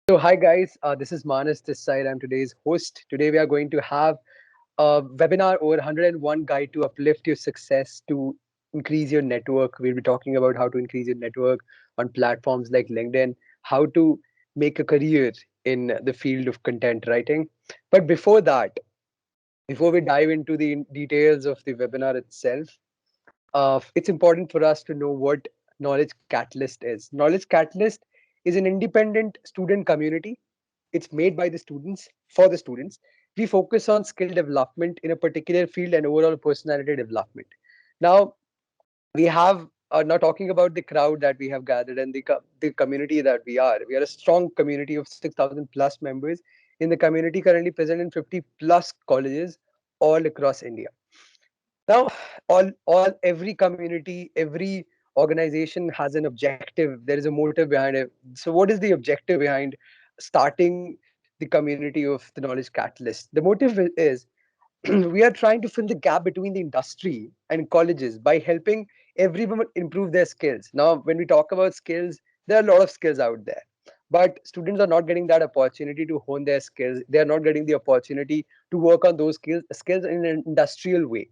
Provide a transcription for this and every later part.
So, hi guys, this is Manas this side. I'm today's host. Today, we are going to have a webinar over 101 guide to uplift your success to increase your network. We'll be talking about how to increase your network on platforms like LinkedIn, how to make a career in the field of content writing. But before that, before we dive into the details of the webinar itself, it's important for us to know what Knowledge Catalyst is. Knowledge Catalyst is an independent student community. It's made by the students for the students. We focus on skill development in a particular field and overall personality development. Now, we have now talking about the crowd that we have gathered and the community that we are. We are a strong community of 6,000 plus members in the community currently present in 50 plus colleges all across India. Now, every community, every organization has an objective. There is a motive behind it. So, what is the objective behind starting the community of the Knowledge Catalyst? The motive is we are trying to fill the gap between the industry and colleges by helping everyone improve their skills. Now, when we talk about skills, there are a lot of skills out there, but students are not getting that opportunity to hone their skills. They are not getting the opportunity to work on those skills in an industrial way.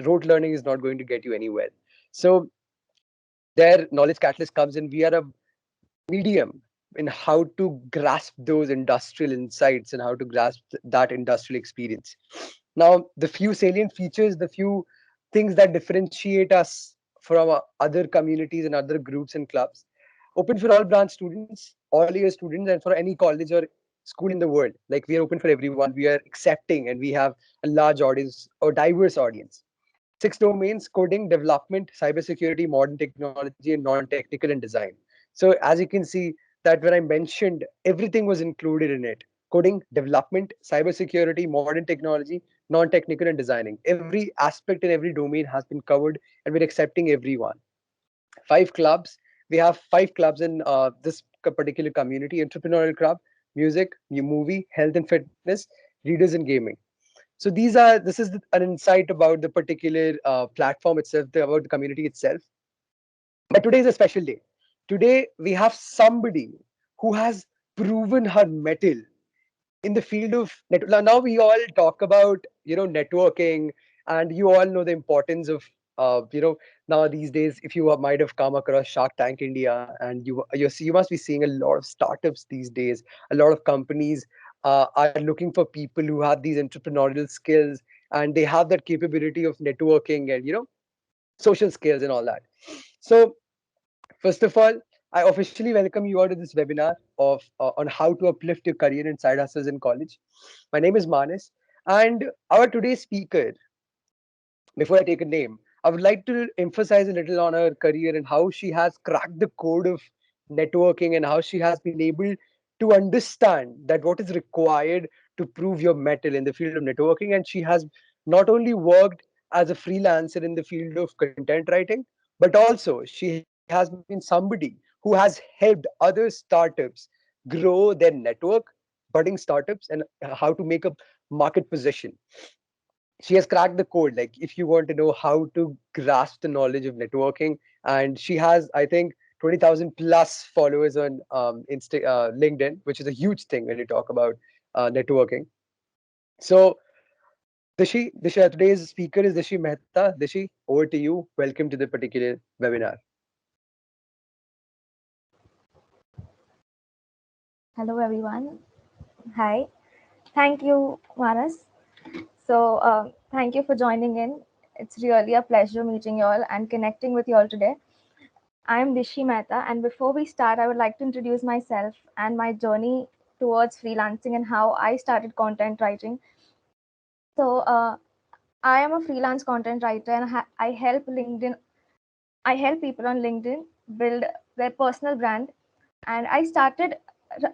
Rote learning is not going to get you anywhere. So their knowledge catalyst comes in. We are a medium in how to grasp those industrial insights and how to grasp that industrial experience. Now, the few salient features, the few things that differentiate us from other communities and other groups and clubs: open for all branch students, all year students, and for any college or school in the world. Like, we are open for everyone. We are accepting, and we have a large audience or diverse audience. Six domains: coding, development, cybersecurity, modern technology, and non-technical and design. So as you can see, that when I mentioned, everything was included in it: coding, development, cybersecurity, modern technology, non-technical, and designing. Every aspect in every domain has been covered, and we're accepting everyone. Five clubs. We have five clubs in this particular community: entrepreneurial club, music, movie, health and fitness, readers and gaming. So this is an insight about the particular platform itself, about the community itself. But today is a special day. Today we have somebody who has proven her mettle in the field of now we all talk about networking, and you all know the importance of now these days. If you might have come across Shark Tank India, and you must be seeing a lot of startups these days. A lot of companies are looking for people who have these entrepreneurial skills, and they have that capability of networking and social skills and all that. So first of all, I officially welcome you all to this webinar of on how to uplift your career and side hustles in college. My name is Manis, and our today's speaker, before I take a name, I would like to emphasize a little on her career and how she has cracked the code of networking and how she has been able to understand that what is required to prove your mettle in the field of networking. And she has not only worked as a freelancer in the field of content writing, but also she has been somebody who has helped other startups grow their network, budding startups, and how to make a market position. She has cracked the code, like, if you want to know how to grasp the knowledge of networking. And she has, I think, 20,000 plus followers on LinkedIn, which is a huge thing when you talk about networking. So today's speaker is Dishi Mehta. Dishi, over to you. Welcome to the particular webinar. Hello, everyone. Hi. Thank you, Manas. Thank you for joining in. It's really a pleasure meeting you all and connecting with you all today. I'm Dishi Mehta, and before we start, I would like to introduce myself and my journey towards freelancing and how I started content writing. So, I am a freelance content writer, and I help LinkedIn. I help people on LinkedIn build their personal brand. And I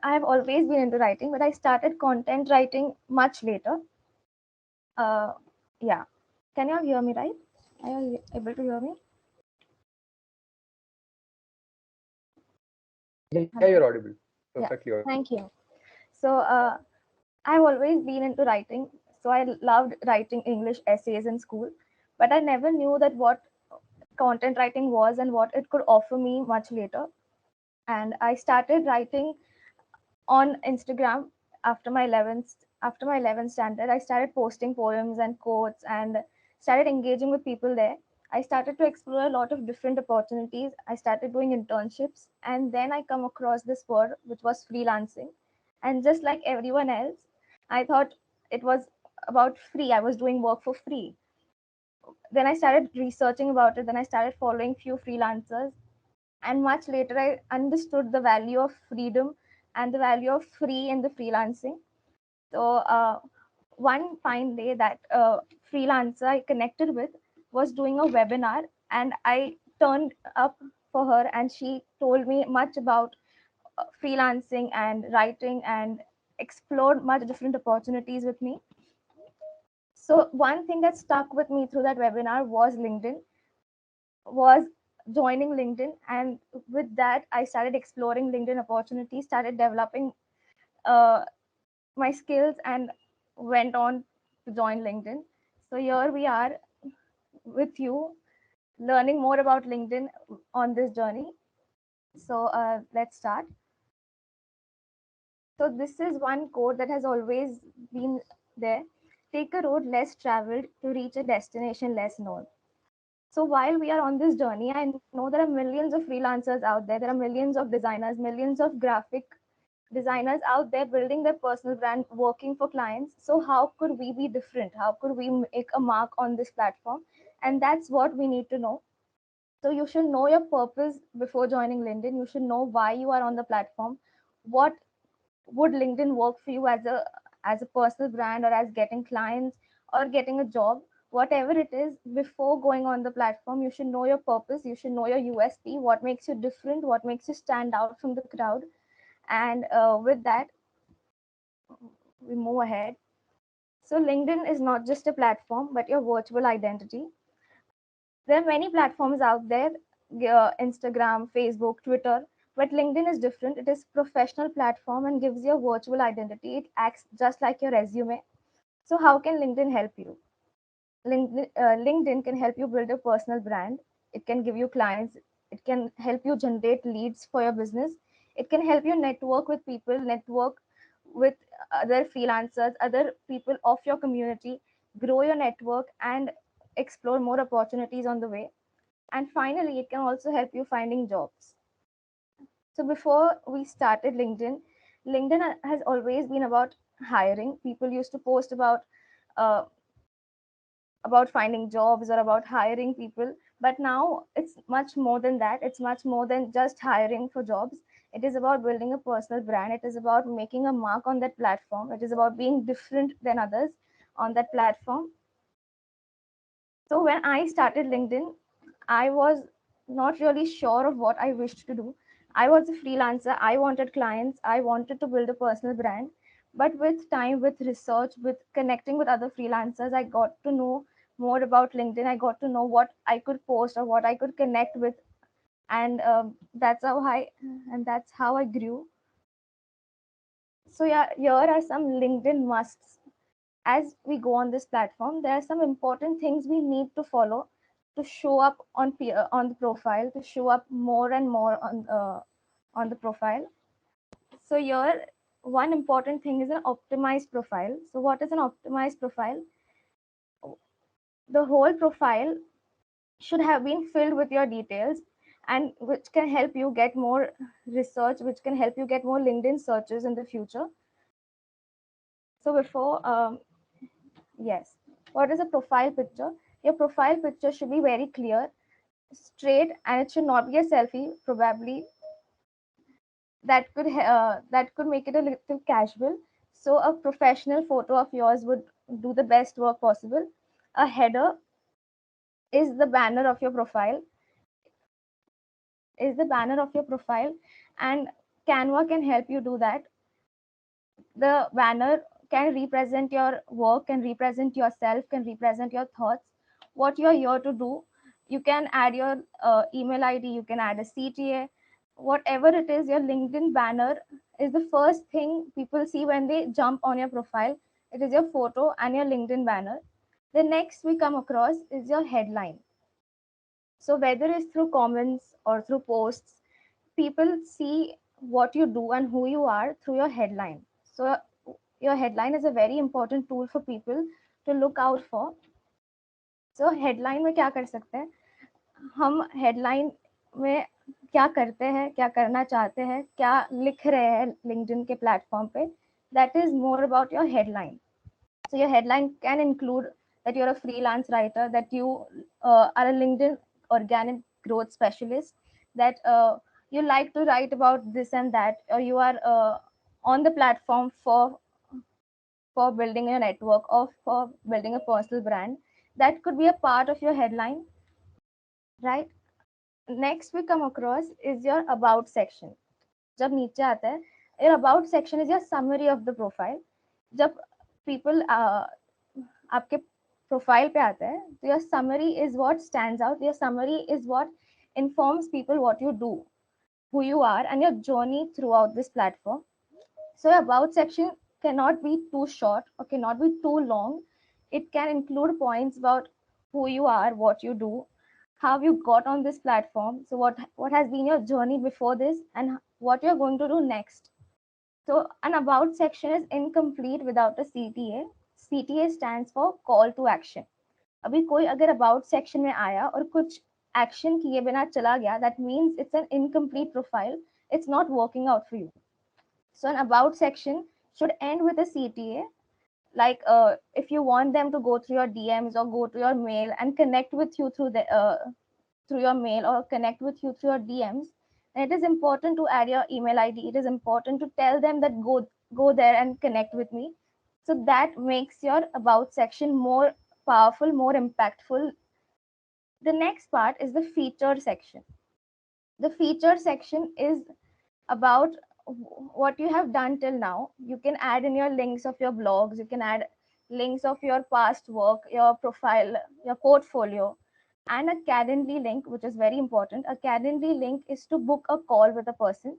have always been into writing, but I started content writing much later. Uh, yeah. Can you all hear me right? Are you able to hear me? Yeah, Hello. you're audible. Yeah. Perfectly audible. Thank you. So, I've always been into writing. So I loved writing English essays in school, but I never knew that what content writing was and what it could offer me much later. And I started writing on Instagram after my 11th standard. I started posting poems and quotes and started engaging with people there. I started to explore a lot of different opportunities. I started doing internships, and then I come across this word which was freelancing. And just like everyone else, I thought it was about free. I was doing work for free. Then I started researching about it. Then I started following few freelancers, and much later I understood the value of freedom and the value of free in the freelancing. So one fine day, that freelancer I connected with was doing a webinar, and I turned up for her, and she told me much about freelancing and writing, and explored much different opportunities with me. So one thing that stuck with me through that webinar was joining LinkedIn. And with that, I started exploring LinkedIn opportunities, started developing uh, my skills, and went on to join LinkedIn. So here we are with you, learning more about LinkedIn on this journey. So let's start. So this is one quote that has always been there. Take a road less traveled to reach a destination less known. So while we are on this journey, I know there are millions of freelancers out there. There are millions of designers, millions of graphic designers out there building their personal brand, working for clients. So how could we be different? How could we make a mark on this platform? And that's what we need to know. So you should know your purpose before joining LinkedIn. You should know why you are on the platform. What would LinkedIn work for you as a personal brand, or as getting clients, or getting a job? Whatever it is, before going on the platform, you should know your purpose. You should know your USP, what makes you different, what makes you stand out from the crowd. And with that, we move ahead. So LinkedIn is not just a platform, but your virtual identity. There are many platforms out there, Instagram, Facebook, Twitter, but LinkedIn is different. It is professional platform and gives you a virtual identity. It acts just like your resume. So how can LinkedIn help you? LinkedIn can help you build a personal brand. It can give you clients. It can help you generate leads for your business. It can help you network with people, network with other freelancers, other people of your community, grow your network, and explore more opportunities on the way. And finally, it can also help you finding jobs. So before we started LinkedIn has always been about hiring. People used to post uh, about finding jobs or about hiring people, but now it's much more than that. It's much more than just hiring for jobs. It is about building a personal brand. It is about making a mark on that platform. It is about being different than others on that platform. So when I started LinkedIn, I was not really sure of what I wished to do. I was a freelancer. I wanted clients. I wanted to build a personal brand. But with time, with research, with connecting with other freelancers, I got to know more about LinkedIn. I got to know what I could post or what I could connect with. And that's how I grew. So yeah, here are some LinkedIn musts. As we go on this platform, there are some important things we need to follow to show up on the profile, to show up more and more on the profile. So here, one important thing is an optimized profile. So what is an optimized profile? The whole profile should have been filled with your details, and which can help you get more research, which can help you get more LinkedIn searches in the future. So before yes. What is a profile picture? Your profile picture should be very clear, straight, and it should not be a selfie. Probably that could make it a little casual. So a professional photo of yours would do the best work possible. A header is the banner of your profile. Is the banner of your profile, and Canva can help you do that. The banner can represent your work, can represent yourself, can represent your thoughts, what you're here to do. You can add your email ID, you can add a CTA, whatever it is. Your LinkedIn banner is the first thing people see when they jump on your profile. It is your photo and your LinkedIn banner. The next we come across is your headline. So whether it's through comments or through posts, people see what you do and who you are through your headline. So your headline is a very important tool for people to look out for. So headline में क्या कर सकते हैं, हम headline में क्या करते हैं, क्या करना चाहते हैं, क्या लिख रहे हैं लिंक्डइन के प्लेटफॉर्म पे, that is more about your headline. So your headline can include that you're a freelance writer, that you are a LinkedIn organic growth specialist, that you like to write about this and that, or you are on the platform for building a network or for building a personal brand. That could be a part of your headline, right? Next we come across is your about section. जब नीचे आता है, your about section is your summary of the profile. जब people आपके profile पे आता है, तो your summary is what stands out. Your summary is what informs people what you do, who you are, and your journey throughout this platform. So your about section cannot be too short or cannot be too long. It can include points about who you are, what you do, how you got on this platform. So what has been your journey before this, and what you're going to do next. So an about section is incomplete without a CTA. CTA stands for call to action. अभी कोई अगर about section में आया और कुछ action किए बिना चला गया, that means it's an incomplete profile. It's not working out for you. So an about section should end with a CTA. Like if you want them to go through your DMs or go to your mail and connect with you through your mail or connect with you through your DMs, and it is important to add your email ID. It is important to tell them that go there and connect with me. So that makes your about section more powerful, more impactful. The next part is the feature section. The feature section is about what you have done till now. You can add in your links of your blogs, you can add links of your past work, your profile, your portfolio, and a Calendly link, which is very important. A Calendly link is to book a call with a person.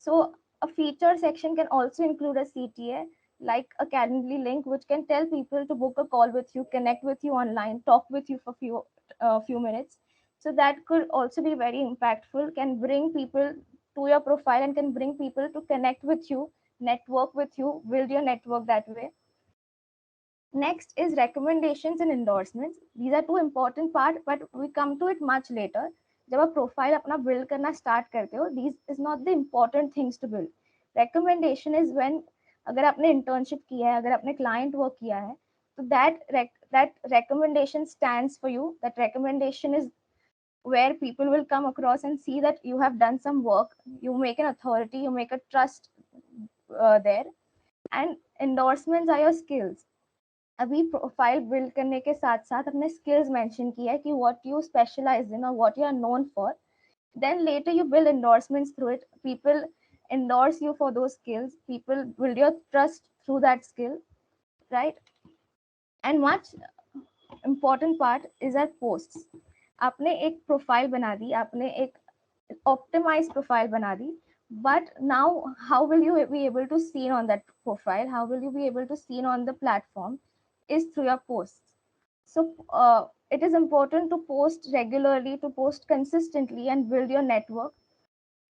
So a feature section can also include a CTA, like a Calendly link, which can tell people to book a call with you, connect with you online, talk with you for few minutes. So that could also be very impactful, can bring people to your profile and can bring people to connect with you, network with you, build your network that way. Next is recommendations and endorsements. These are two important part, but we come to it much later. जब आप profile अपना build करना start करते हो, these is not the important things to build. Recommendation is when अगर आपने internship किया है, अगर आपने client work किया है, तो that recommendation stands for you. That recommendation is where people will come across and see that you have done some work. You make an authority, you make a trust there. And endorsements are your skills. अभी profile build करने के साथ साथ अपने skills mention किया है कि what you specialise in और what you are known for. Then later you build endorsements through it. People endorse you for those skills. People build your trust through that skill, right? And much important part is our posts. आपने एक profile बना दी, आपने एक optimise profile बना दी, but now how will you be able to see on that profile, how will you be able to see on the platform, is through your posts. So it is important to post regularly, to post consistently and build your network.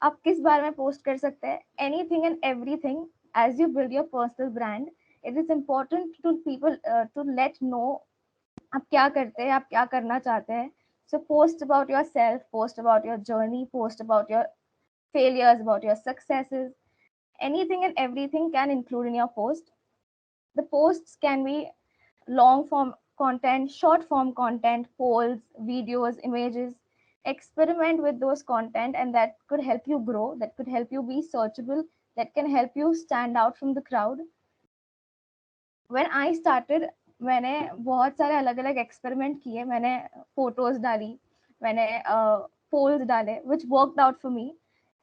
आप किस बारे में post कर सकते हैं, anything and everything. As you build your personal brand, it is important to people to let know आप क्या करते हैं, आप क्या करना चाहते हैं. So post about yourself, post about your journey, post about your failures, about your successes. Anything and everything can include in your post. The posts can be long form content, short form content, polls, videos, images. Experiment with those content, and that could help you grow, that could help you be searchable, that can help you stand out from the crowd. When I started, मैंने बहुत सारे अलग अलग experiment किए. मैंने photos डाली, मैंने polls डाले, which worked out for me.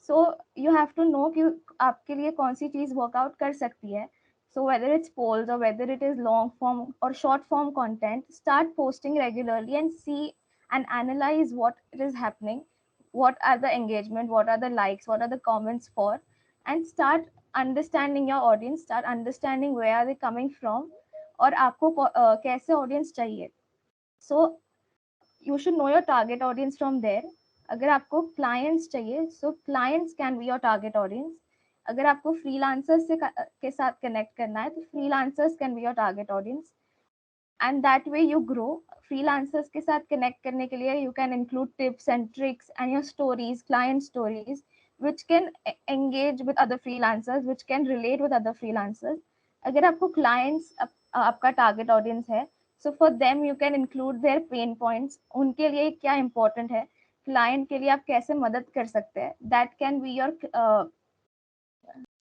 So you have to know कि आपके लिए कौन सी चीज़ वर्कआउट कर सकती है. So whether it's polls or whether it is long form or short form content, start posting regularly and see and analyze what it is happening, what are the engagement, what are the likes, what are the comments for, and start understanding your audience, start understanding where are they coming from, और आपको कैसे audience चाहिए. So you should know your target audience from there. अगर आपको clients चाहिए, so clients can be your target audience. अगर आपको freelancers से के साथ कनेक्ट करना है तो freelancers can be your target audience, and that way you grow. Freelancers के साथ कनेक्ट करने के लिए you can include tips and tricks and your stories, client stories, which can engage with other freelancers, which can relate with other freelancers. अगर आपको clients आपका target audience है, so for them you can include their pain points. उनके लिए क्या important है, client के लिए आप कैसे मदद कर सकते हैं, that can be your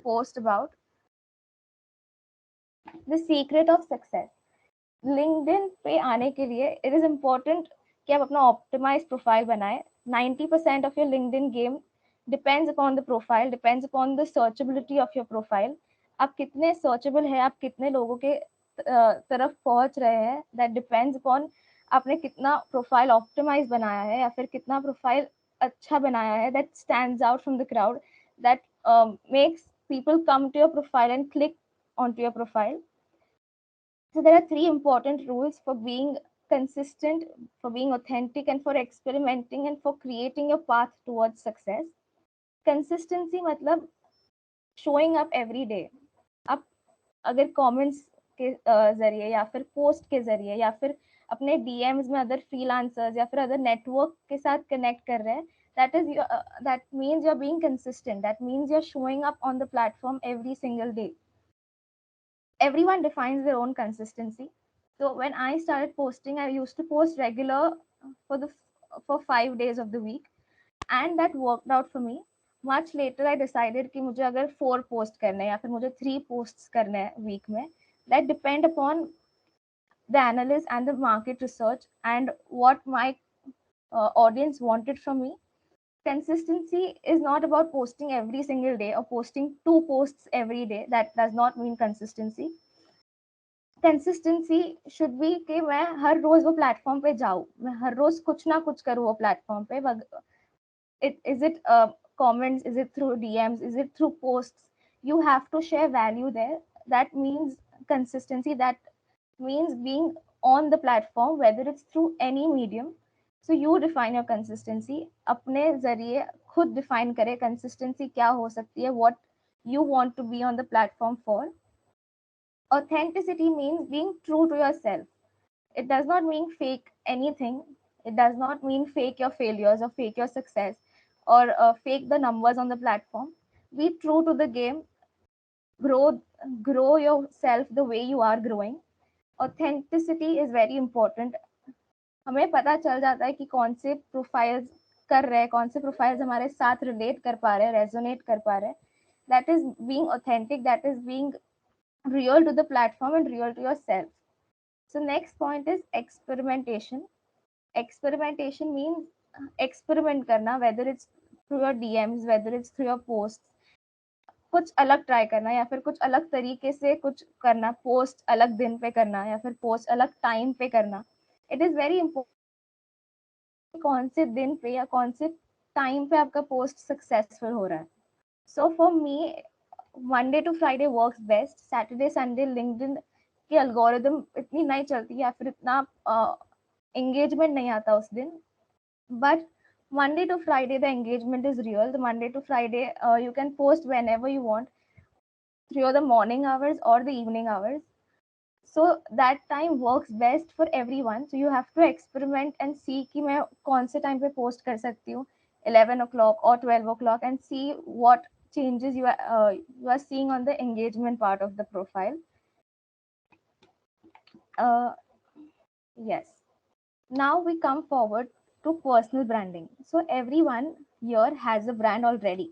post about. The secret of success. LinkedIn पे आने के लिए इट इज इम्पोर्टेंट कि आप अपना ऑप्टिमाइज प्रोफाइल बनाए. 90% of your LinkedIn game depends upon the profile, depends upon the searchability of your profile. आप कितने सर्चेबल है, आप कितने लोगों के तरफ पहुंच रहे हैं, दैट डिपेंड्स अपॉन आपने कितना प्रोफाइल ऑप्टिमाइज बनाया है या फिर कितना प्रोफाइल अच्छा बनाया है that stands out from the crowd, that makes people come to your profile and click onto your profile. So there are three important rules for being consistent, for being authentic, and for experimenting and for creating your path towards success. Consistency मतलब showing up every day. आप अगर comments के जरिए या फिर post के जरिए या फिर अपने डीएम्स में अदर फ्रीलांसर्स या फिर अदर नेटवर्क के साथ कनेक्ट कर रहे हैं, that is that means you're being consistent, that means you're showing up on the platform every single day. Everyone defines their own consistency. So when I started posting, I used to post regular for the for 5 days of the week, and that worked out for me. Much later, I decided कि मुझे अगर 4 post करने हैं या फिर मुझे 3 post करने हैं वीक में, that depend upon the analyst and the market research and what my audience wanted from me. Consistency is not about posting every single day or posting 2 posts every day. That does not mean consistency. Consistency should be कि मैं हर रोज वो platform पे जाऊँ, मैं हर रोज कुछ ना कुछ करूँ वो प्लेटफॉर्म पे. Is it comments, is it through DMs, is it through posts? You have to share value there. That means consistency, that means being on the platform whether it's through any medium. So you define your consistency. अपने जरिए खुद define करे consistency क्या हो सकती है, what you want to be on the platform for. Authenticity means being true to yourself. It does not mean fake anything. It does not mean fake your failures or fake your success or fake the numbers on the platform. Be true to the game. Grow, grow yourself the way you are growing. Authenticity is very important. हमें पता चल जाता है कि कौन से profiles कर रहे हैं, कौन से प्रोफाइल्स हमारे साथ रिलेट कर पा रहे हैं, रेजोनेट कर पा रहे हैं. That is being authentic. That is being real to the platform and real to yourself. So next point is experimentation. Experimentation means experiment करना, whether it's through your DMs, whether it's through your posts. कुछ अलग try करना या फिर कुछ अलग तरीके से कुछ करना, पोस्ट अलग दिन पे करना या फिर पोस्ट अलग टाइम पे करना. इट इज वेरी इंपॉर्टेंट कौन से दिन पे या कौन से टाइम पे आपका पोस्ट सक्सेसफुल हो रहा है. So for me Monday to Friday works best. Saturday Sunday LinkedIn की एल्गोरिदम इतनी नहीं चलती या फिर इतना एंगेजमेंट नहीं आता उस दिन. But Monday to Friday, the engagement is real. The Monday to Friday, you can post whenever you want, through the morning hours or the evening hours. So that time works best for everyone. So you have to experiment and see कि मैं कौन से time पे post कर सकती हूँ, 11 o'clock or 12 o'clock, and see what changes you are seeing on the engagement part of the profile. Uh, yes. Now we come forward to personal branding. So everyone here has a brand already.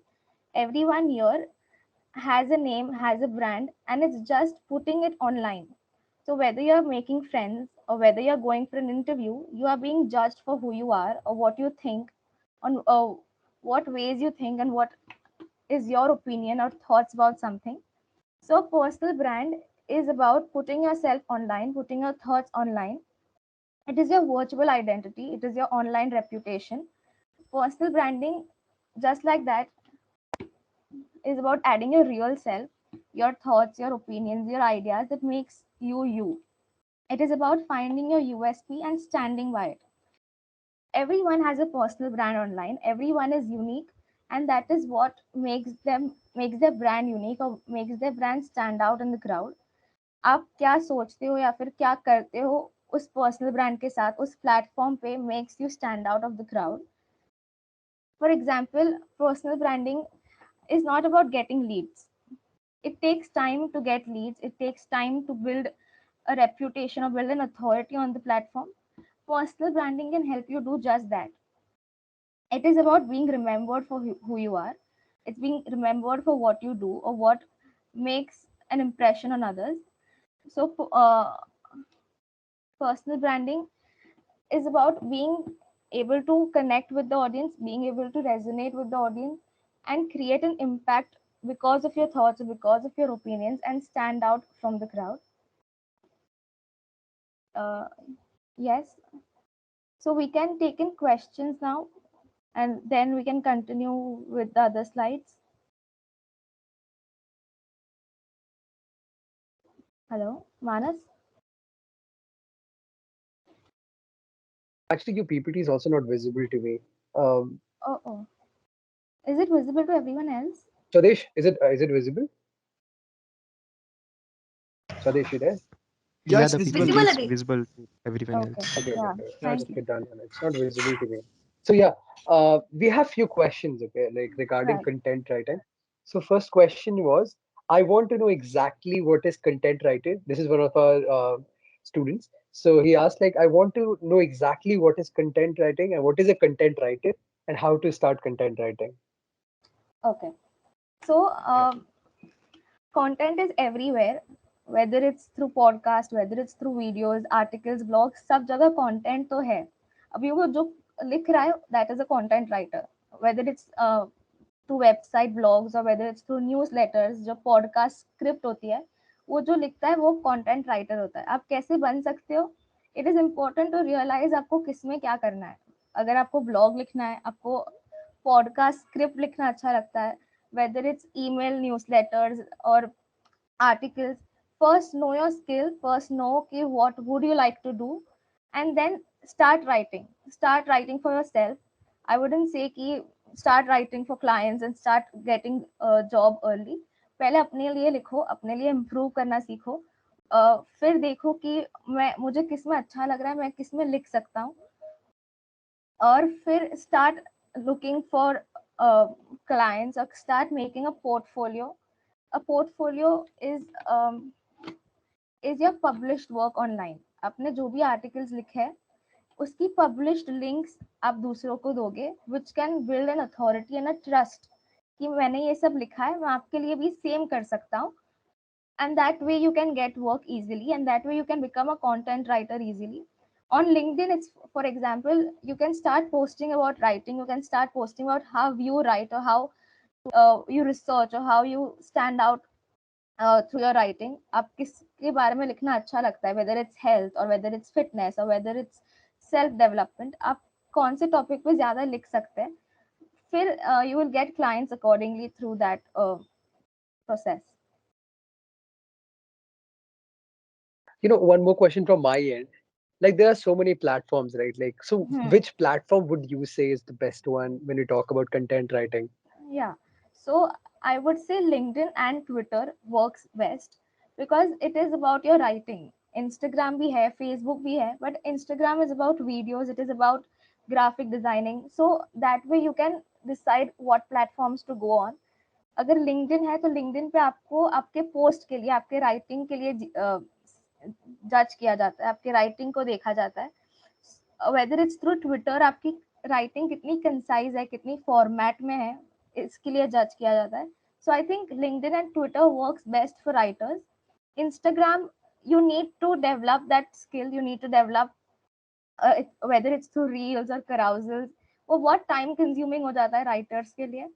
Everyone here has a name, has a brand, and it's just putting it online. So whether you're making friends or whether you're going for an interview, you are being judged for who you are or what you think, on what ways you think, and what is your opinion or thoughts about something. So personal brand is about putting yourself online, putting your thoughts online. It is your virtual identity, it is your online reputation. Personal branding, just like that, is about adding your real self, your thoughts, your opinions, your ideas that makes you you. It is about finding your USP and standing by it. Everyone has a personal brand online. Everyone is unique. and that is what makes their brand unique or makes their brand stand out in the crowd. आप क्या सोचते हो या फिर क्या करते हो उस पर्सनल ब्रांड के साथ उस प्लेटफॉर्म पे makes you stand out of the crowd. For example, personal branding is not about getting leads. It takes time to get leads. It takes time to build a reputation or build an authority on the platform. Personal branding can help you do just that. It is about being remembered for who you are. It's being remembered for what you do or what makes an impression on others. So, personal branding is about being able to connect with the audience, being able to resonate with the audience, and create an impact because of your thoughts, because of your opinions, and stand out from the crowd. Uh, yes, so we can take in questions now, and then we can continue with the other slides. Hello, Manas? Actually, your PPT is also not visible to me. Um, Oh, oh. Is it visible to everyone else? Swadesh, is it visible? Swadesh, you there? Yeah, Yeah, it's the visible. PPT is Visibility. visible to everyone Okay, else. Okay, okay, yeah, okay. Yeah, It's thank it's you. okay, done. It's not visible to me. So yeah, we have few questions, okay, like regarding Right. content writing. So first question was, I want to know exactly what is content writing. This is one of our students. So he asked, like, I want to know exactly what is content writing and what is a content writer and how to start content writing. Okay. So, Yeah. content is everywhere, whether it's through podcast, whether it's through videos, articles, blogs, सब जगह content तो है. अभी वो जो लिख रहा है, that is a content writer. Whether it's through website blogs or whether it's through newsletters, जो podcast script होती है, वो जो लिखता है वो content writer होता है. आप कैसे बन सकते हो? It is important to realize आपको किस में क्या करना है. अगर आपको blog लिखना है, आपको podcast script लिखना अच्छा लगता है, whether it's email newsletters or articles, first know your skill, first know ki what would you like to do, and then start writing for yourself. I wouldn't say ki start writing for clients and start getting a job early. पहले अपने लिए लिखो, अपने लिए improve करना सीखो. फिर देखो कि मैं मुझे किस में अच्छा लग रहा है, मैं किस में लिख सकता हूँ, और फिर start looking for clients or start making a portfolio. A portfolio is your published work online. आपने जो भी articles लिखे हैं उसकी published links आप दूसरों को दोगे, which can build an authority and a trust कि मैंने ये सब लिखा है, मैं आपके लिए भी सेम कर सकता हूँ. And that way you can get work easily, and that way you can become a content writer easily. On LinkedIn, it's, for example, you can start posting about writing, you can start posting about how you write or how you research or how you stand out through your writing. आप किसके बारे में लिखना अच्छा लगता है, whether it's health or whether it's fitness or whether it's self development, आप कौन से टॉपिक पे ज्यादा लिख सकते हैं. फिर you will get clients accordingly through that process. One more question from my end. Like there are so many platforms, right? Like, so Hmm. which platform would you say is the best one when you talk about content writing? Yeah. So I would say LinkedIn and Twitter works best because it is about your writing. Instagram भी है, Facebook भी है, but Instagram is about videos, it is about graphic designing. So that way you can decide what platforms to go on. अगर LinkedIn है तो LinkedIn पे आपको आपके पोस्ट के लिए, आपके राइटिंग के लिए जज किया जाता है, आपके राइटिंग को देखा जाता है. वेदर इट्स थ्रू ट्विटर, आपकी राइटिंग कितनी कंसाइज है, कितनी फॉर्मेट में है, इसके लिए जज किया जाता है. So I think LinkedIn and Twitter works best for writers. Instagram, you need to develop that skill, you need to develop whether it's through reels or carousels, वो बहुत टाइम कंज्यूमिंग हो जाता है राइटर्स के लिए.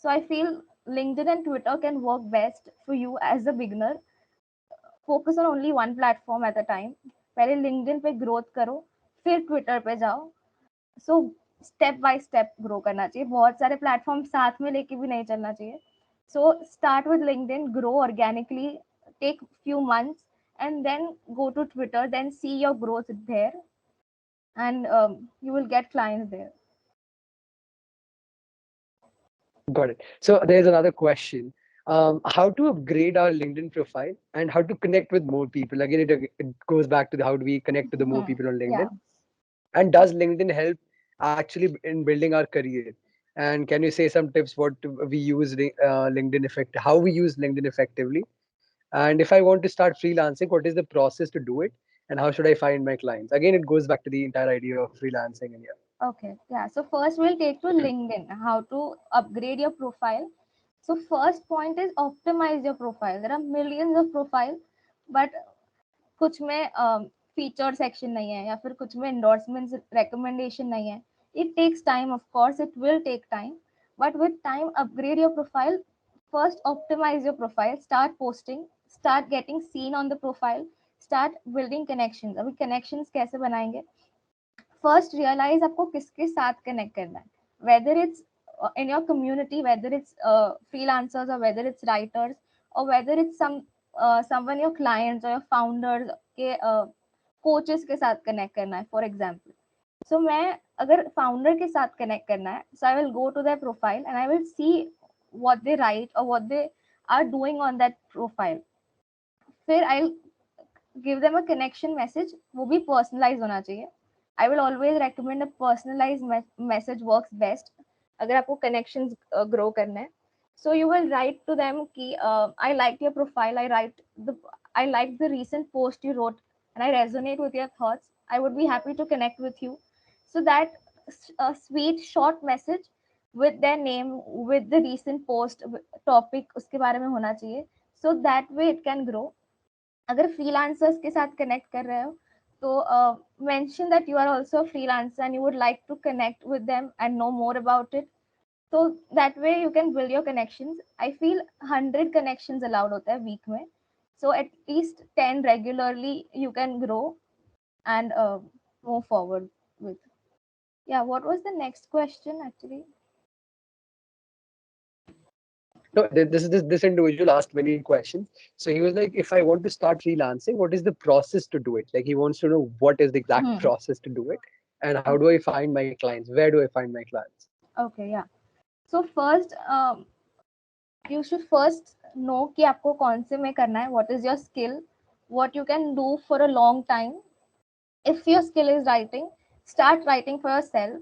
So I feel LinkedIn and Twitter can work best for you as a beginner. Focus on only one platform at a time. पहले LinkedIn पे growth करो, फिर Twitter पे जाओ. So step by step grow करना चाहिए. बहुत सारे platform साथ में लेके भी नहीं चलना चाहिए. So start with LinkedIn, grow organically, take few months, and then go to Twitter. Then see your growth there, and you will get clients there. Got it. So there's another question. How to upgrade our LinkedIn profile and how to connect with more people? Again, it goes back to the how do we connect to the more Hmm. people on Yeah. LinkedIn? And does LinkedIn help actually in building our career? And can you say some tips what we use LinkedIn how we use LinkedIn effectively? And if I want to start freelancing, what is the process to do it? And how should I find my clients? Again, it goes back to the entire idea of freelancing. And yeah, Okay. Yeah. So first we'll take to LinkedIn, how to upgrade your profile. So first point is optimize your profile. There are millions of profile, but कुछ में feature section नहीं है या फिर कुछ में endorsements recommendation नहीं है. It takes time, of course it will take time, but with time upgrade your profile. First optimize your profile, start posting, start getting seen on the profile, start building connections. अभी connections कैसे बनाएंगे? First realize आपको किसके साथ connect करना है, whether it's in your community, whether it's freelancers, or whether it's writers, or whether it's someone your clients or your founders के coaches के साथ कनेक्ट करना है for example. So मैं अगर फाउंडर के साथ कनेक्ट करना है, so I will go to their profile and I will see what they write or what they are doing on that profile. फिर I'll give them a connection message, वो भी personalize होना चाहिए. I will always recommend a personalized message works best अगर आपको connections grow करना है. So you will write to them कि I liked your profile, the I liked the recent post you wrote and I resonate with your thoughts. I would be happy to connect with you. So that a sweet short message with their name, with the recent post topic उसके बारे में होना चाहिए. So that way it can grow. अगर freelancers के साथ connect कर रहे हो तो mention that you are also freelancer and you would like to connect with them and know more about it. तो that way you can build your connections. I feel 100 connections allowed होता है week में, so at least 10 regularly you can grow and move forward with. Yeah, what was the next question actually? no, this individual asked many questions. So he was like, if I want to start freelancing, what is the process to do it? Like he wants to know what is the exact Hmm. process to do it, and how do I find my clients? Where do I find my clients? Okay, yeah. So first, you should first know कि आपको कौन से में करना है, what is your skill, what you can do for a long time. If your skill is writing, start writing for yourself,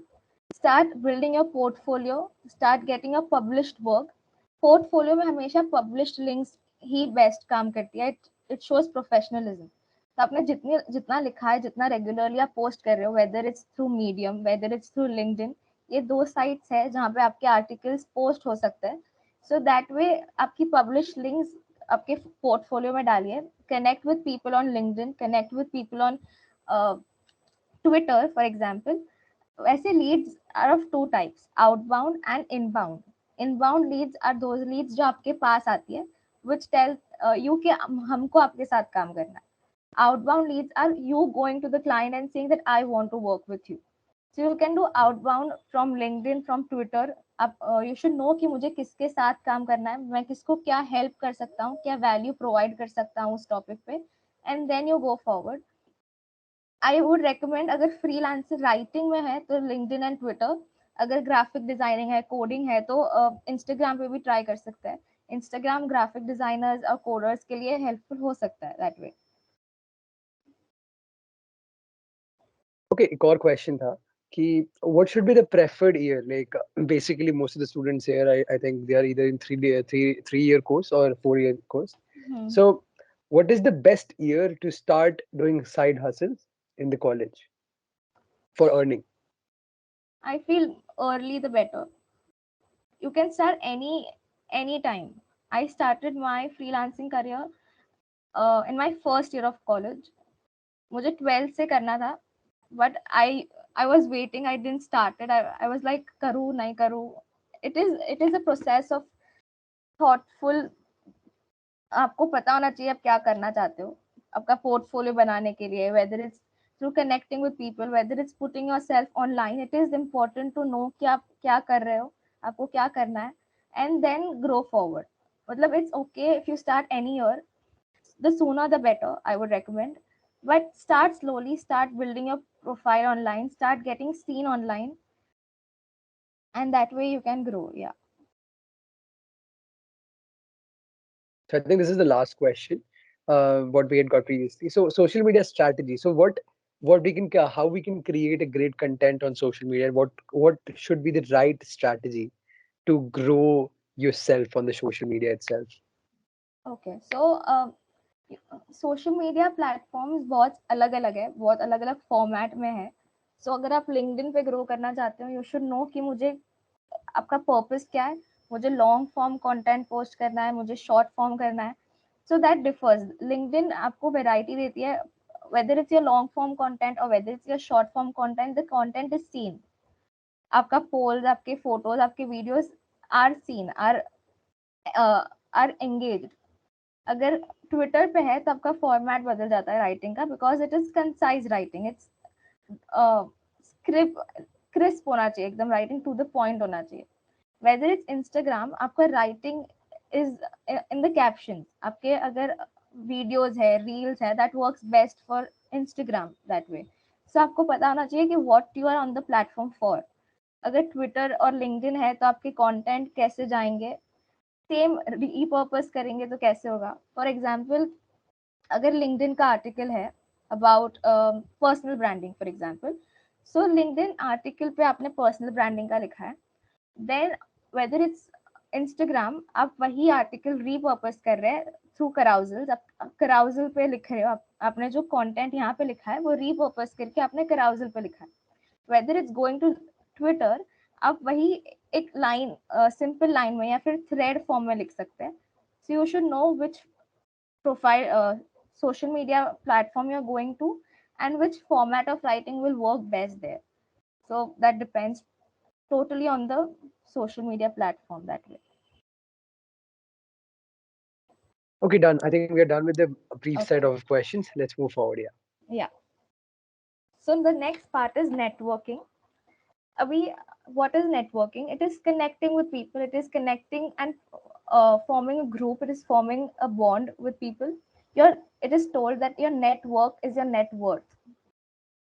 start building your portfolio, start getting a published work. Portfolio में हमेशा published links ही best काम करती है. It shows professionalism. तो आपने जितना लिखा है, जितना रेगुलरली आप पोस्ट कर रहे हो, weather it's through medium, weather it's through LinkedIn, ये दो साइट्स है जहाँ पे आपके आर्टिकल्स पोस्ट हो सकते हैं. सो दैट वे आपकी पब्लिश लिंक्स आपके पोर्टफोलियो में डालिए. Connect with people on LinkedIn, connect with people on Twitter for example. ऐसे leads are of two types, outbound and inbound. Inbound leads are those leads जो आपके पास आती है, which tell you कि हमको आपके साथ काम करना है. Outbound leads are you going to the client and saying that I want to work with you. So you can do outbound from LinkedIn, from Twitter. अब you should know कि मुझे किसके साथ काम करना है, मैं किसको क्या हेल्प कर सकता हूँ, क्या वैल्यू प्रोवाइड कर सकता हूँ उस टॉपिक पे, and then you go forward. I would recommend अगर फ्रीलांसर राइटिंग में है तो लिंक्डइन एंड ट्विटर. अगर ग्राफिक डिजाइनिंग है, कोडिंग है, तो इंस्टाग्राम पे भी ट्राई कर सकते हैं. इंस्टाग्राम ग्राफिक डिजाइनर्स और कोडर्स के लिए हेल्पफुल हो सकता है दैट वे. Okay, एक और question था कि what should be the preferred year? Like basically most of the students here, I think they are either in 3 year course or 4 year course. So what is the best year to start doing side hustles in the college for earning? I feel early the better. You can start any time. I started my freelancing career in my first year of college. मुझे 12th से करना था, but I was waiting. I didn't start it. I was like करूँ नहीं करूँ. It is a process of thoughtful. आपको पता होना चाहिए आप क्या करना चाहते हो आपका पोर्टफोलियो बनाने के लिए, whether it's through connecting with people, whether it's putting yourself online. It is important to know कि आप क्या कर रहे हो, आपको क्या करना है, एंड देन ग्रो फॉरवर्ड. मतलब it's okay if you start any year, the sooner the better I would recommend. But start slowly, start building your profile online, start getting seen online, and that way you can grow. Yeah. So I think this is the last question. What we had got previously. So social media strategy. So what we can how we can create a great content on social media. What should be the right strategy to grow yourself on the social media itself? Okay so social media platforms बहुत अलग अलग है, बहुत अलग अलग format में है. सो अगर आप लिंक्डइन पे ग्रो करना चाहते हो, यू शुड नो कि मुझे आपका पर्पस क्या है. मुझे लॉन्ग फॉर्म कंटेंट पोस्ट करना है, मुझे शॉर्ट फॉर्म करना है. So that differs. लिंक्डइन आपको वेराइटी देती है, whether it's your long form content or whether it's your short form content, the content is seen. आपका पोल्स, आपके फोटोज, आपके videos are seen, are engage. अगर Twitter पे है तो आपका फॉर्मेट बदल जाता है राइटिंग का, because it is concise writing. It's script crisp होना चाहिए, एकदम राइटिंग टू द पॉइंट होना चाहिए. वेदर इट्स इंस्टाग्राम, आपका writing is in the caption. आपके अगर वीडियोज है, रील्स है, that works best for Instagram that way. So आपको पता होना चाहिए कि what you are on the platform for. अगर ट्विटर और लिंक्डइन है तो आपके कंटेंट कैसे जाएंगे, सेम रीपर्पस करेंगे तो कैसे होगा. फॉर एग्जाम्पल, अगर लिंक्डइन का आर्टिकल है about personal branding for example, so LinkedIn article पे आपने पर्सनल ब्रांडिंग का लिखा है, देन वेदर इट्स इंस्टाग्राम, आप वही आर्टिकल रीपर्पस कर रहे हैं थ्रू कराउजल. आप कराउजल पे लिख रहे हो, आपने जो कंटेंट यहाँ पे लिखा है वो रीपर्पस करके आपने कराउजल पे लिखा है. Whether it's going to Twitter, आप वही एक लाइन, सिंपल लाइन में या फिर थ्रेड फॉर्म में लिख सकते हैं. So you should know which profile social media platform you're going to and which format of writing will work best there. So that depends totally on the social media platform that way. Okay, done. I think we are done with the brief set Okay. of questions. Let's move forward. Yeah. Yeah. So the next part is networking. We What is networking? It is connecting with people. It is connecting and forming a group. It is forming a bond with people. Your It is told that your network is your net worth.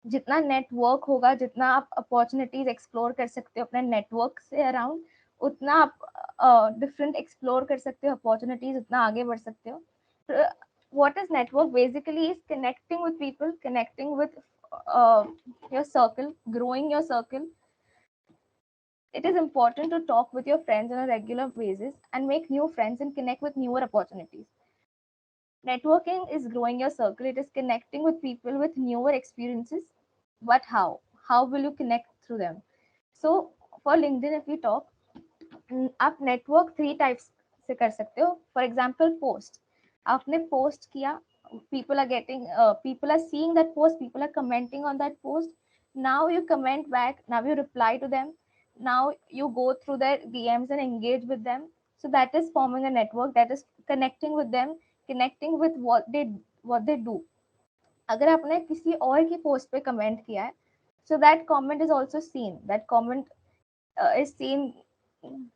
जितना network होगा, जितना आप opportunities explore कर सकते हो अपने network से around, उतना आप डिफरेंट एक्सप्लोर कर सकते हो अपॉर्चुनिटीज, उतना आगे बढ़ सकते हो. What is network? Basically is connecting with people, connecting with your circle, growing your circle. It is important to talk with your friends on a regular basis and make new friends and connect with newer opportunities. Networking is growing your circle. It is connecting with people with newer experiences. But how? How will you connect through them? So for LinkedIn, if we talk, आप network three types से कर सकते हो. For example, post. आपने post किया, people are getting people are seeing that post, people are commenting on that post. Now you comment back, now you reply to them, now you go through their DMs and engage with them. So that is forming a network, that is connecting with them, connecting with what they do. अगर आपने किसी और की post पे comment किया है, so that comment is also seen, that comment is seen.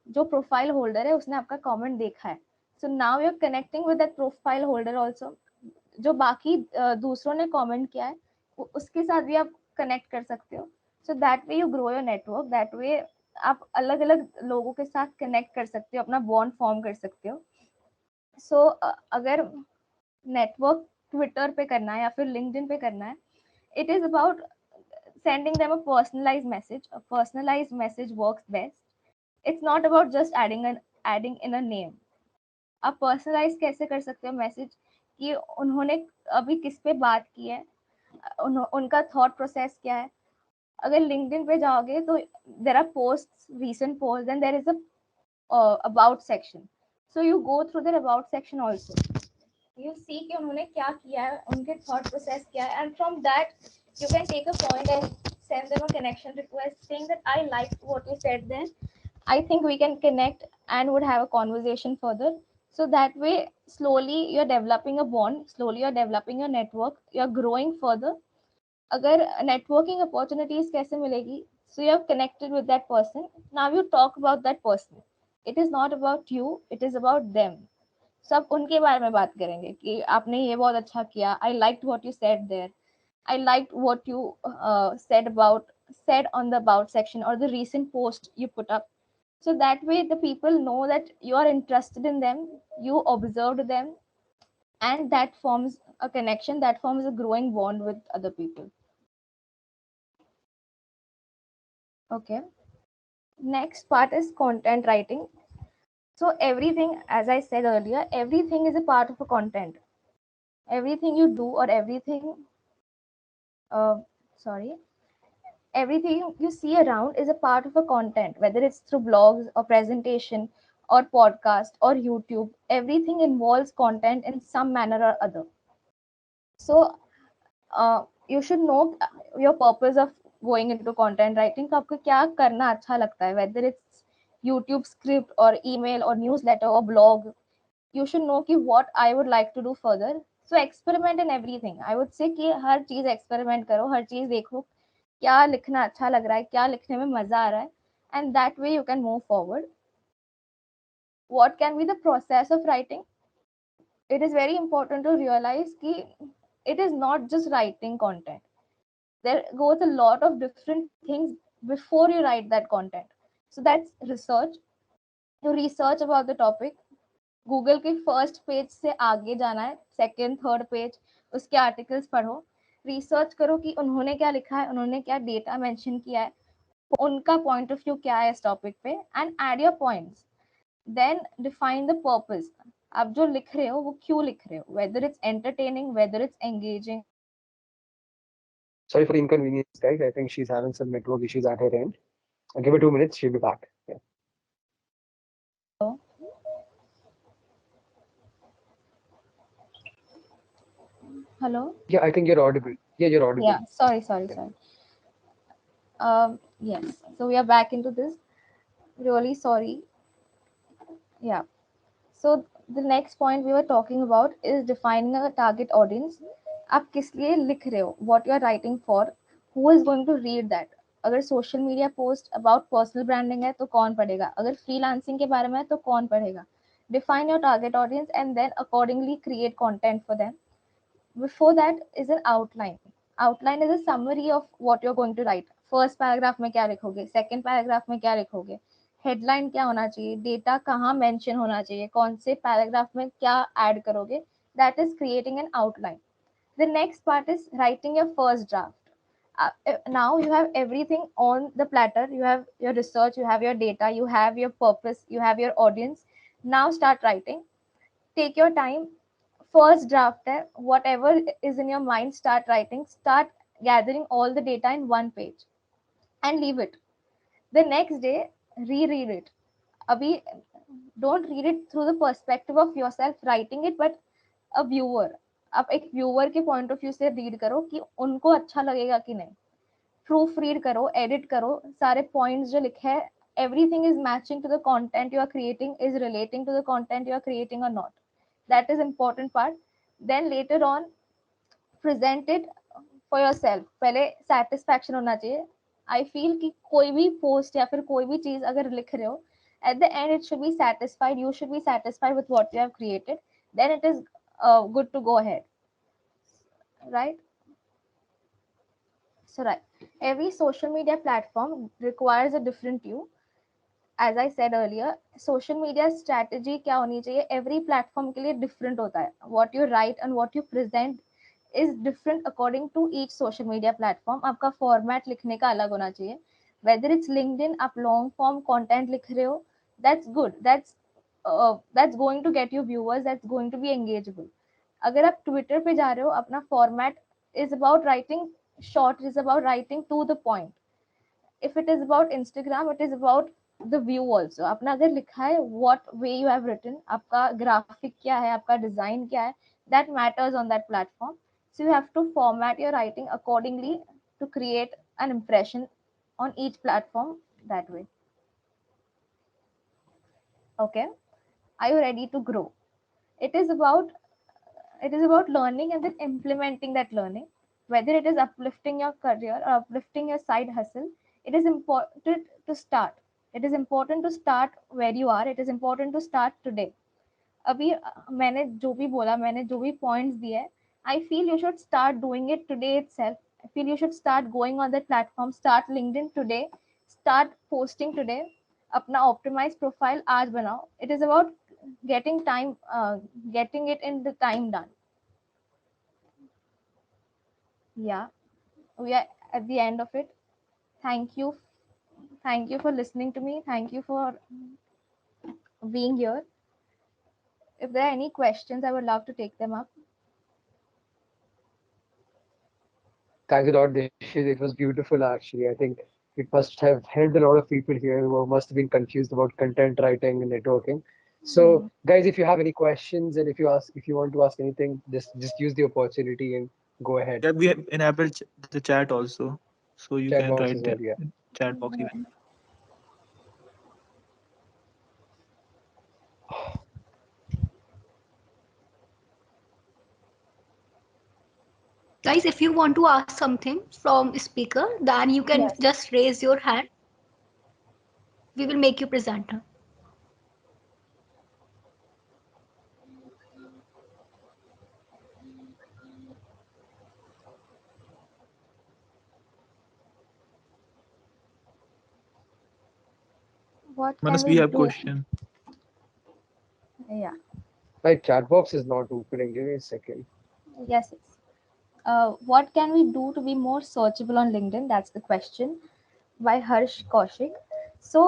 जो profile holder है उसने आपका कमेंट देखा है. So now you are connecting with that profile holder also. जो बाकी दूसरों ने कमेंट किया है उसके साथ भी आप कनेक्ट कर सकते हो. So that way you grow your network. That way आप अलग अलग लोगों के साथ कनेक्ट कर सकते हो, अपना बॉन्ड फॉर्म कर सकते हो. सो अगर नेटवर्क ट्विटर पे करना है या फिर लिंक्डइन पे करना है, it is about sending them a personalized message. A personalized message works best. It's not about just adding in a name. आप पर्सनलाइज कैसे कर सकते हो मैसेज, कि उन्होंने अभी किस पे बात की है, उनका थॉट प्रोसेस क्या है. अगर लिंक्डइन पे जाओगे तो there are post, recent post, and there is a about section. So you go through their about section also. You see कि उन्होंने क्या किया है, उनके थॉट प्रोसेस क्या है, and from that you can take a point and send them a connection request saying that I liked what you said then. I think we can connect and would have a conversation further. So that way, slowly you're developing a bond, slowly you're developing your network, you're growing further. अगर networking opportunities कैसे मिलेगी? So you have connected with that person. Now you talk about that person. It is not about you, it is about them. सब उनके बारे में बात करेंगे कि आपने ये बहुत अच्छा किया. I liked what you said there. I liked what you said on the about section or the recent post you put up. So that way the people know that you are interested in them, you observed them, and that forms a connection, that forms a growing bond with other people. Okay. Next part is content writing. So everything, as I said earlier, everything is a part of a content. Everything you do or uh, sorry, everything you see around is a part of a content, whether it's through blogs or presentation or podcast or YouTube. Everything involves content in some manner or other. So you should know your purpose of going into content writing. कि आपको क्या करना अच्छा लगता है, whether it's YouTube script or email or newsletter or blog. You should know कि what I would like to do further. So experiment in everything. I would say कि हर चीज experiment करो, हर चीज देखो क्या लिखना अच्छा लग रहा है, क्या लिखने में मजा आ रहा है, and that way you can move forward. What can be the process of writing? It is very important to realize कि it is not just writing content. There goes a lot of different things before you write that content. So that's research. You research about the topic. Google के first page से आगे जाना है, second third page, उसके articles पढ़ो, research करो कि उन्होंने क्या लिखा है, उन्होंने क्या डेटा मेंशन किया है, उनका पॉइंट ऑफ व्यू क्या है इस टॉपिक पे, and add your points. Then define the purpose. आप जो लिख रहे हो वो क्यों लिख रहे हो, whether it's entertaining, whether it's engaging. Sorry for the inconvenience, guys. I think she's having some network issues at her end. I'll give her 2 minutes. She'll be back. Yeah. Hello. Yeah, I think you're audible. Yeah, you're audible. Yeah, sorry, sorry, Yeah. sorry. Yes, so we are back into this. Really sorry. Yeah. So the next point we were talking about is defining a target audience. आप किस लिए लिख रहे हो? What you are writing for? Who is going to read that? अगर social media post about personal branding है तो कौन पढ़ेगा? अगर फ्रीलांसिंग के बारे में है तो कौन पढ़ेगा? Define your target audience and then accordingly create content for them. Before that is an outline. Outline is a summary of what you're going to write. First paragraph में क्या लिखोगे, second paragraph में क्या लिखोगे, हेडलाइन क्या होना चाहिए, data कहाँ मेंशन होना चाहिए, कौन से पैराग्राफ में क्या ऐड करोगे. That is creating an outline. The next part is writing your first draft. Now you have everything on the platter. You have your research, you have your data, you have your purpose, you have your audience. Now start writing. Take your time. First draft है, whatever is in your mind, start writing. Start gathering all the data in one page and leave it. The next day reread it. Abhi, don't read it through the perspective of yourself writing it, but a viewer. आप एक viewer के point of view से read करो कि उनको अच्छा लगेगा कि नहीं. प्रूफ रीड करो, एडिट करो, सारे पॉइंट्स जो लिखे हैं, everything is matching to the content you are creating, is relating to the content you are creating or not. That is important part. Then later on present it for yourself. पहले satisfaction होना चाहिए. I feel कि कोई भी post या फिर कोई भी चीज अगर लिख रहे हो, at the end it should be satisfied. You should be satisfied with what you have created. Then it is good to go ahead, right? So right, every social media platform requires a different you. As I said earlier, social media strategy क्या होनी चाहिए, every platform के लिए different होता है. What you write and what you present is different according to each social media platform. आपका format लिखने का अलग होना चाहिए. Whether it's LinkedIn, आप long form content लिख रहे हो, that's good. That's going to get you viewers. That's going to be engageable. अगर आप Twitter पे जा रहे हो, अपना format is about writing short. Is about writing to the point. If it is about Instagram, it is about the view also. आपने अगर लिखा है what way you have written, आपका graphic क्या है, आपका design क्या है, that matters on that platform. So you have to format your writing accordingly to create an impression on each platform that way. Okay, are you ready to grow? It is about learning and then implementing that learning. Whether it is uplifting your career or uplifting your side hustle, it is important to start. It is important to start where you are. It is important to start today. अभी मैंने जो भी बोला, मैंने जो भी points दिए हैं, I feel you should start doing it today itself. I feel you should start going on that platform, start LinkedIn today, start posting today. अपना ऑप्टिमाइज प्रोफाइल आज बनाओ. It is about getting time, getting it in the time done. Yeah, we are at the end of it. Thank you, thank you for listening to me. Thank you for being here. If there are any questions, I would love to take them up. Thanks a lot, Dishi. It was beautiful, actually. I think it must have helped a lot of people here who must have been confused about content writing and networking. So, Hmm. guys, if you have any questions and if you want to ask anything, just use the opportunity and go ahead. Yeah, we have enabled the chat also, so you Chat can box write as well, them yeah. in chat box even. Guys, if you want to ask something from speaker, then you can Yes. just raise your hand. We will make you presenter. What can Manas, we we have do? question. Yeah. My chat box is not opening. Give me a second. Yes. Yes. What can we do to be more searchable on LinkedIn? That's the question by Harsh Kaushik. So,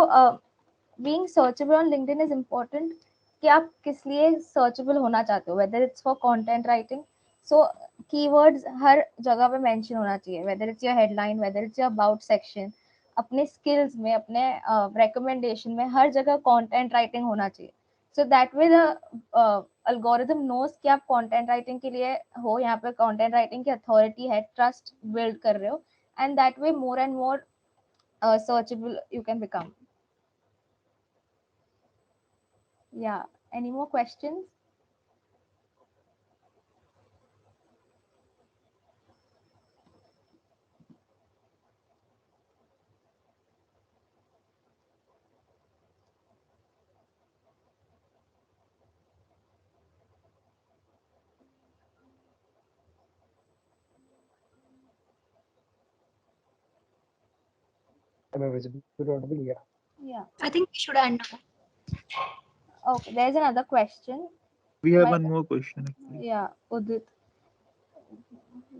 being searchable on LinkedIn is important. कि आप किस लिए searchable होना चाहते हो, whether it's for content writing. So, keywords हर जगह पे mention होना चाहिए, whether it's your headline, whether it's your about section, अपने skills में, अपने recommendation में, हर जगह content writing होना चाहिए. So that way the algorithm knows कि आप content writing के लिए हो, यहाँ पे content writing की authority है, trust build कर रहे हो, and that way more and more searchable you can become. Yeah. Any more questions? Am I visible, audible? Yeah. Yeah. I think we should end now. Okay. There's another question. We have My, one more question actually. yeah, Udit.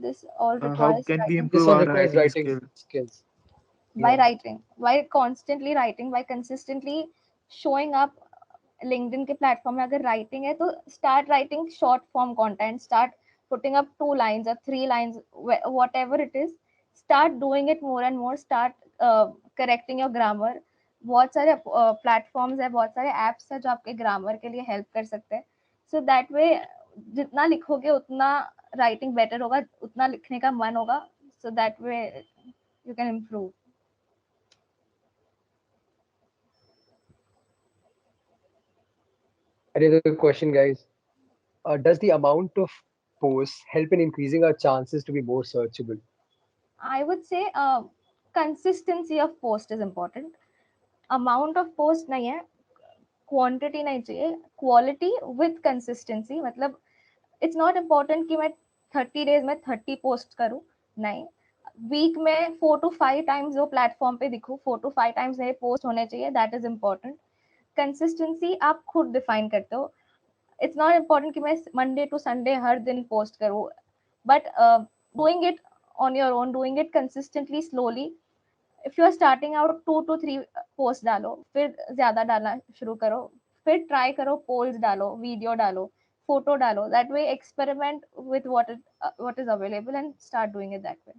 This all How requires can we writing. This improve one our requires writing writing skill? skills. By Yeah. writing, by constantly writing, by consistently showing up LinkedIn के platform में अगर writing है तो start writing short form content start putting up 2 lines or 3 lines, whatever it is. Start doing it more and more. Start correcting your grammar. बहुत सारे platforms है, बहुत सारे एप्स है जो आपके ग्रामर के लिए हेल्प कर सकते हैं. सो दैट वे जितना लिखोगे उतना राइटिंग बेटर होगा, उतना लिखने का मन होगा. So that way you can improve. Another question, guys. Does the amount of posts help in increasing our chances to be more searchable? I would say consistency of post is important. Amount of post नहीं है, quantity नहीं चाहिए, quality with consistency. मतलब it's not important कि मैं 30 days में 30 post करूँ. नहीं, वीक में 4 to 5 times जो प्लेटफॉर्म पे दिखूँ, 4 to 5 times मेरे पोस्ट होने चाहिए. That is important. कंसिस्टेंसी आप खुद डिफाइन करते हो. इट्स नॉट इम्पोर्टेंट कि मैं मंडे टू संडे हर दिन पोस्ट करूँ, but doing it on your own, doing it consistently, slowly. If you are starting out 2 to 3 post डालो, फिर ज्यादा डालना शुरू करो, फिर ट्राई करो, पोल्स डालो, वीडियो डालो, फोटो डालो. That way experiment with what is available and start doing it that way.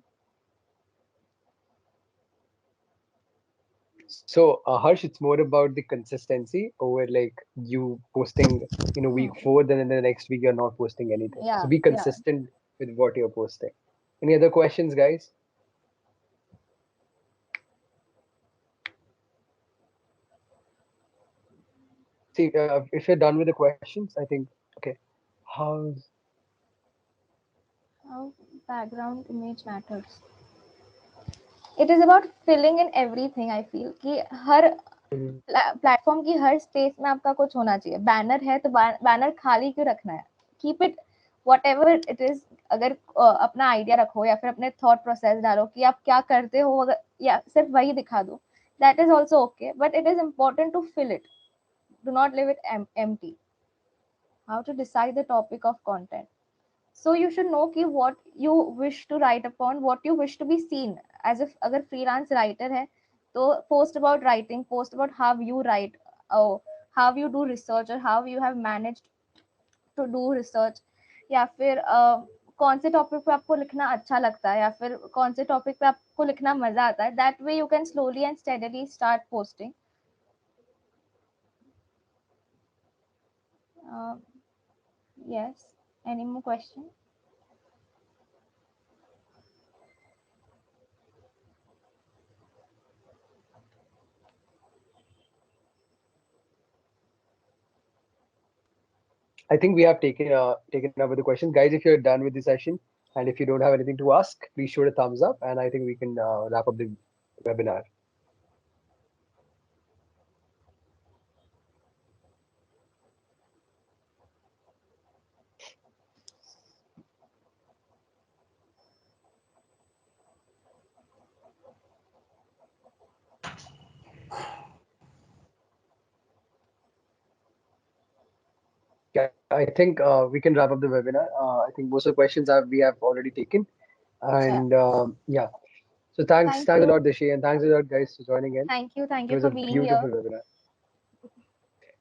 So, Harsh, it's more about the consistency over like you posting, week Hmm. 4, then in the next week you're not posting anything. So Yeah, be yeah. consistent with what you're posting. Any other questions, guys? See, if you're done with the questions, I think, okay. How's How background image matters. It is about filling in everything. I feel कि हर Mhm. Platform की हर space में आपका कुछ होना चाहिए. Banner है तो banner खाली क्यों रखना है? Keep it what ever it is. अगर अपना आइडिया रखो या फिर अपने थॉट प्रोसेस डालो कि आप क्या करते हो, अगर या सिर्फ वही दिखा दो. that is also okay, but it is important to fill it. Do not leave it empty. How to decide the topic of content? So you should know कि what you wish to write upon, what you wish to be seen. As if अगर freelance writer है तो post about writing, post about how you write, oh, how you do research or how you have managed to do research, या फिर कौन से topic पे आपको लिखना अच्छा लगता है या फिर कौन से टॉपिक पे आपको लिखना मजा आता है. That way you can slowly and steadily start posting. uh, yes, any more question? I think we have taken over the questions, guys. If you're done with the session and if you don't have anything to ask, please shoot a thumbs up, and I think we can wrap up the webinar. Yeah, I think we can wrap up the webinar. I think most of the questions we have already taken, Yeah. and yeah. So thanks, Thank thanks a you. lot, Dishi, and thanks a lot, guys, for joining in. Thank It you was for a being beautiful here. webinar. It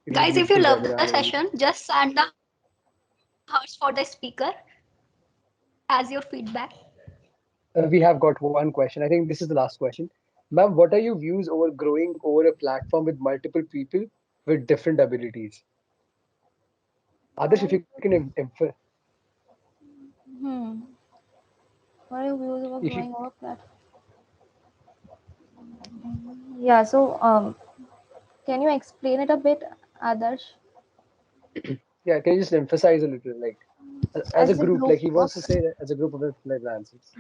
was a Guys, if you beautiful love the webinar, and session, just send the hearts for the speaker as your feedback. we have got one question. I think this is the last question. Ma'am, what are your views over growing over a platform with multiple people with different abilities? Others, if you can, Hmm. What are your views about if you, growing over platform? Yeah, so can you explain it a bit, Adarsh? yeah, can you just emphasize a little, like as a As a group, group like he of, wants to say that as a group of freelancers.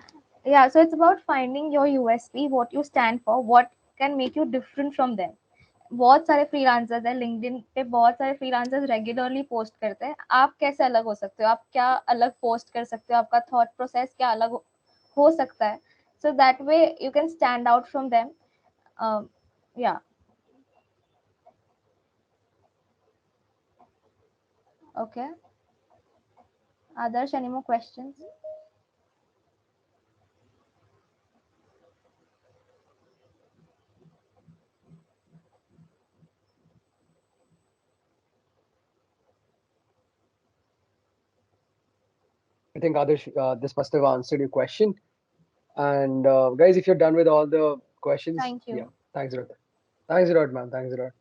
yeah, so it's about finding your USP, what you stand for, what can make you different from them. बहुत सारे freelancers हैं LinkedIn पे, बहुत सारे freelancers regularly post करते हैं. आप कैसे अलग हो सकते हो, आप क्या अलग पोस्ट कर सकते हो, आपका थॉट प्रोसेस क्या अलग हो सकता है. So that way you can stand out from them. या. Okay. Others, any more questions? I think others, this must have answered your question. And guys, if you're done with all the questions, Thank yeah, you. thanks a lot. Thanks a lot, man. Thanks a lot.